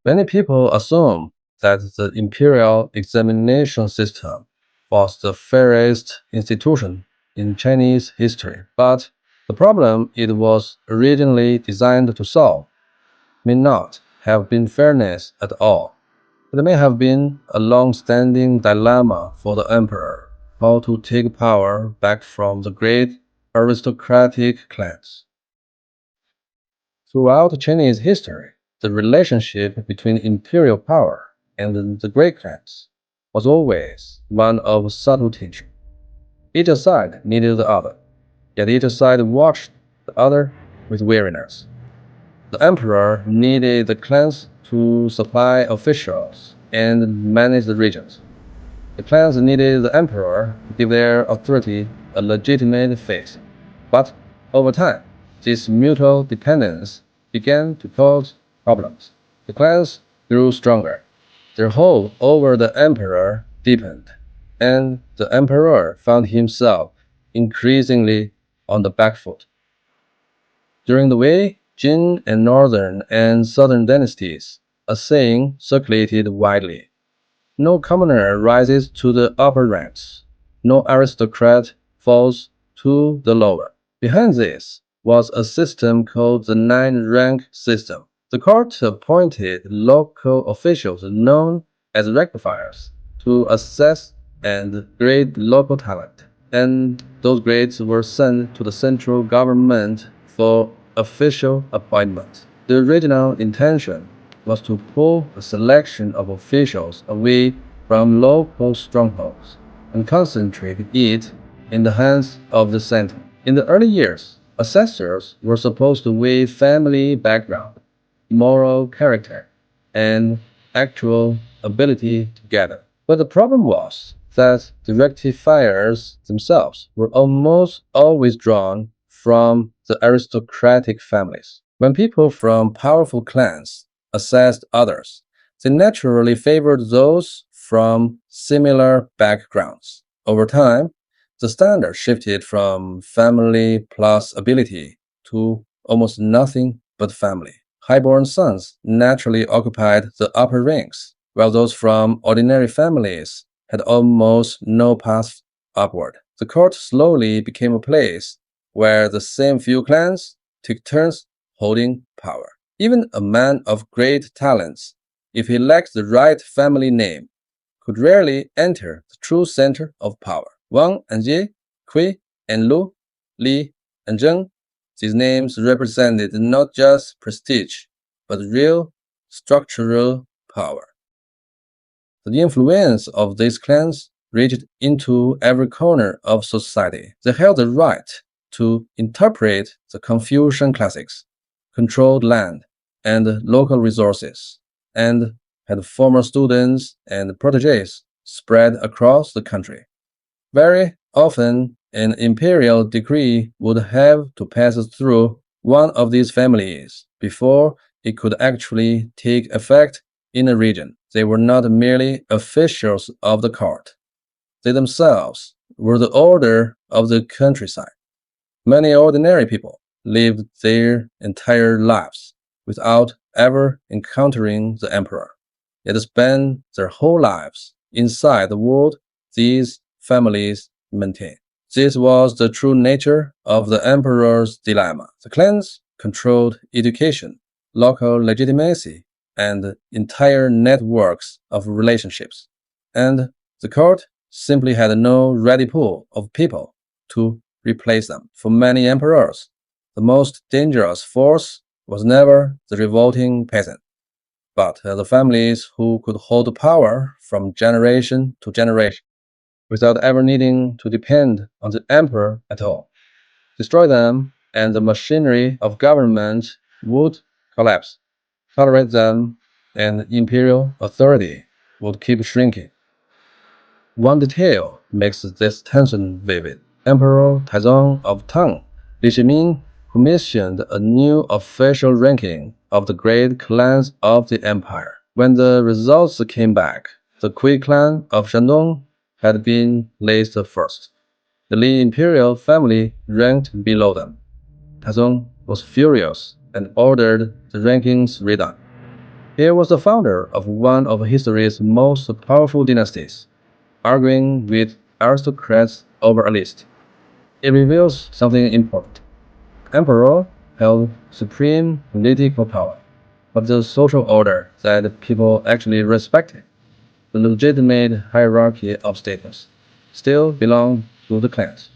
Many people assume that the imperial examination system was the fairest institution in Chinese history, but the problem it was originally designed to solve may not have been fairness at all. It may have been a long-standing dilemma for the emperor, how to take power back from the great aristocratic clans. Throughout Chinese history, the relationship between imperial power and the great clans was always one of subtle tension. Each side needed the other, yet each side watched the other with weariness. The emperor needed the clans to supply officials and manage the regions. The clans needed the emperor to give their authority a legitimate face. But over time, this mutual dependence began to cause problems. The clans grew stronger. Their hold over the emperor deepened, and the emperor found himself increasingly on the back foot. During the Wei, Jin, and northern and southern dynasties, a saying circulated widely. No commoner rises to the upper ranks. No aristocrat falls to the lower. Behind this was a system called the nine-rank system. The court appointed local officials known as rectifiers to assess and grade local talent, and those grades were sent to the central government for official appointment. The original intention was to pull the selection of officials away from local strongholds and concentrate it in the hands of the center. In the early years, assessors were supposed to weigh family background, moral character, and actual ability together. But the problem was that the rectifiers themselves were almost always drawn from the aristocratic families. When people from powerful clans assessed others, they naturally favored those from similar backgrounds. Over time, the standard shifted from family plus ability to almost nothing but family. Highborn sons naturally occupied the upper ranks, while those from ordinary families had almost no path upward. The court slowly became a place where the same few clans took turns holding power. Even a man of great talents, if he lacked the right family name, could rarely enter the true center of power. Wang and Jie, Kui and Lu, Li and Zheng, these names represented not just prestige, but real structural power. The influence of these clans reached into every corner of society. They held the right to interpret the Confucian classics, controlled land and local resources, and had former students and proteges spread across the country. Very often, an imperial decree would have to pass through one of these families before it could actually take effect in a region. They were not merely officials of the court. They themselves were the order of the countryside. Many ordinary people lived their entire lives without ever encountering the emperor, yet spent their whole lives inside the world these families maintained. This was the true nature of the emperor's dilemma. The clans controlled education, local legitimacy, and entire networks of relationships, and the court simply had no ready pool of people to replace them. For many emperors, the most dangerous force was never the revolting peasant, but the families who could hold power from generation to generation without ever needing to depend on the emperor at all. Destroy them, and the machinery of government would collapse. Tolerate them, and imperial authority would keep shrinking. One detail makes this tension vivid. Emperor Taizong of Tang, Li Shimin commissioned a new official ranking of the great clans of the empire. When the results came back, the Kui clan of Shandong had been placed first. The Li imperial family ranked below them. Taizong was furious and ordered the rankings redone. He was the founder of one of history's most powerful dynasties, arguing with aristocrats over a list. It reveals something important. Emperor held supreme political power, but the social order that people actually respected, the legitimate hierarchy of status, still belonged to the clans.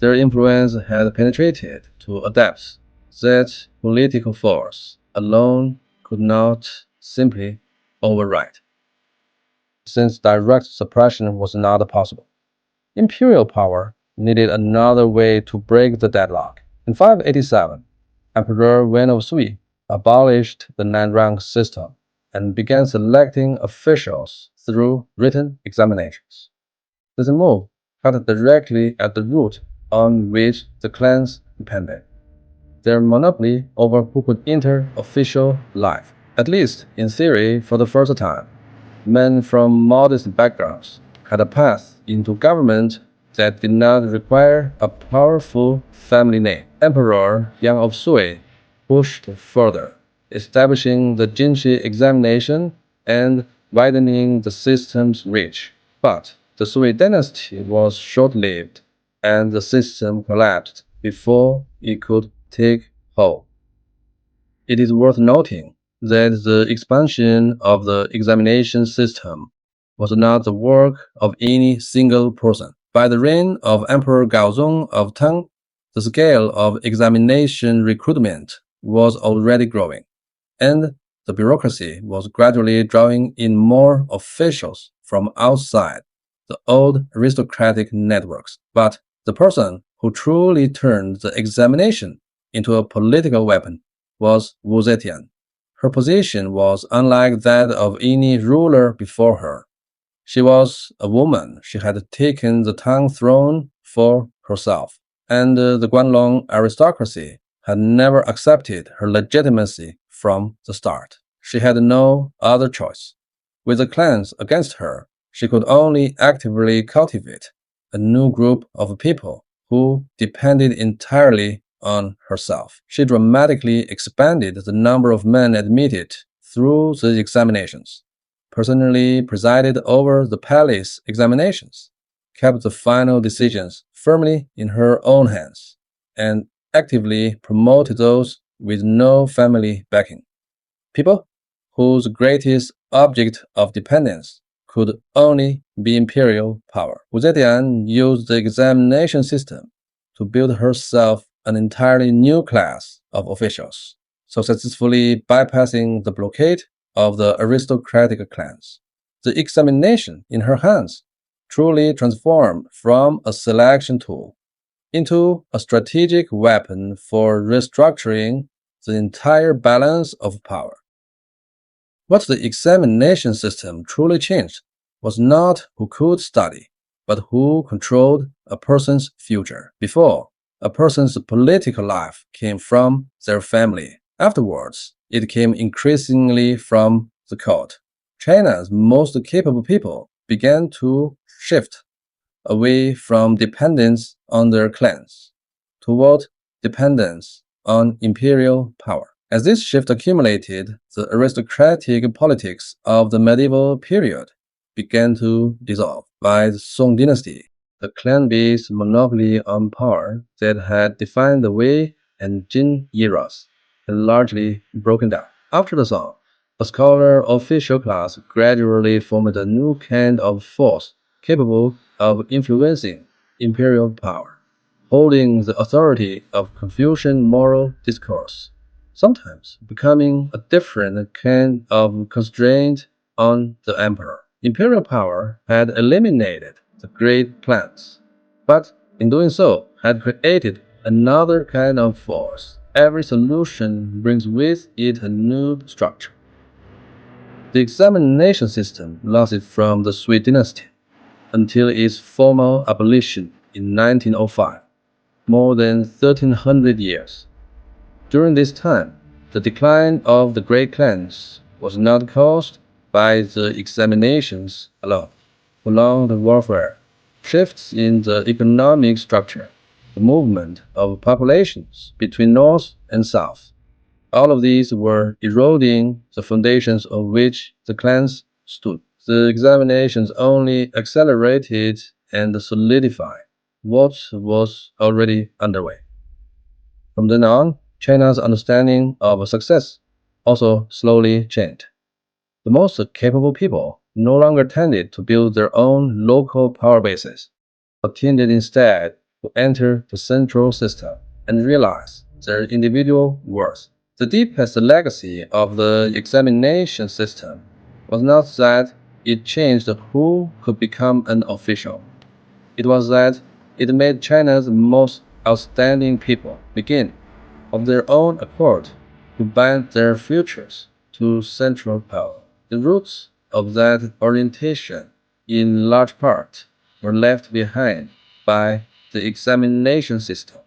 Their influence had penetrated to a depth that political force alone could not simply override. Since direct suppression was not possible, imperial power needed another way to break the deadlock. In 587, Emperor Wen of Sui abolished the nine-rank system and began selecting officials through written examinations. This move cut directly at the root on which the clans depended, their monopoly over who could enter official life. At least in theory, for the first time, men from modest backgrounds had a path into government that did not require a powerful family name. Emperor Yang of Sui pushed further, establishing the Jinshi examination and widening the system's reach. But the Sui dynasty was short-lived, and the system collapsed before it could take hold. It is worth noting that the expansion of the examination system was not the work of any single person. By the reign of Emperor Gaozong of Tang, the scale of examination recruitment was already growing, and the bureaucracy was gradually drawing in more officials from outside the old aristocratic networks. But the person who truly turned the examination into a political weapon was Wu Zetian. Her position was unlike that of any ruler before her. She was a woman. She had taken the Tang throne for herself, and the Guanlong aristocracy had never accepted her legitimacy from the start. She had no other choice. With the clans against her, she could only actively cultivate a new group of people who depended entirely on herself. She dramatically expanded the number of men admitted through the examinations, personally presided over the palace examinations, kept the final decisions firmly in her own hands, and actively promoted those with no family backing. People whose greatest object of dependence could only be imperial power. Wu Zetian used the examination system to build herself an entirely new class of officials, so successfully bypassing the blockade of the aristocratic clans. The examination in her hands truly transformed from a selection tool into a strategic weapon for restructuring the entire balance of power. What the examination system truly changed was not who could study, but who controlled a person's future. Before, a person's political life came from their family. Afterwards, it came increasingly from the court. China's most capable people began to shift away from dependence on their clans toward dependence on imperial power. As this shift accumulated, the aristocratic politics of the medieval period began to dissolve. By the Song dynasty, the clan-based monopoly on power that had defined the Wei and Jin eras had largely broken down. After the Song, a scholar official class gradually formed a new kind of force capable of influencing imperial power, holding the authority of Confucian moral discourse, sometimes becoming a different kind of constraint on the emperor. Imperial power had eliminated the great clans, but in doing so had created another kind of force. Every solution brings with it a new structure. The examination system lasted from the Sui dynasty until its formal abolition in 1905, more than 1300 years. During this time, the decline of the great clans was not caused by the examinations alone. Prolonged warfare, shifts in the economic structure, the movement of populations between north and south, All of these were eroding the foundations on which the clans stood. The examinations only accelerated and solidified what was already underway. From then on, China's understanding of success also slowly changed. The most capable people no longer tended to build their own local power bases, but tended instead to enter the central system and realize their individual worth. The deepest legacy of the examination system was not that it changed who could become an official. It was that it made China's most outstanding people begin, of their own accord, to bind their futures to central power. The roots of that orientation, in large part, were left behind by the examination system.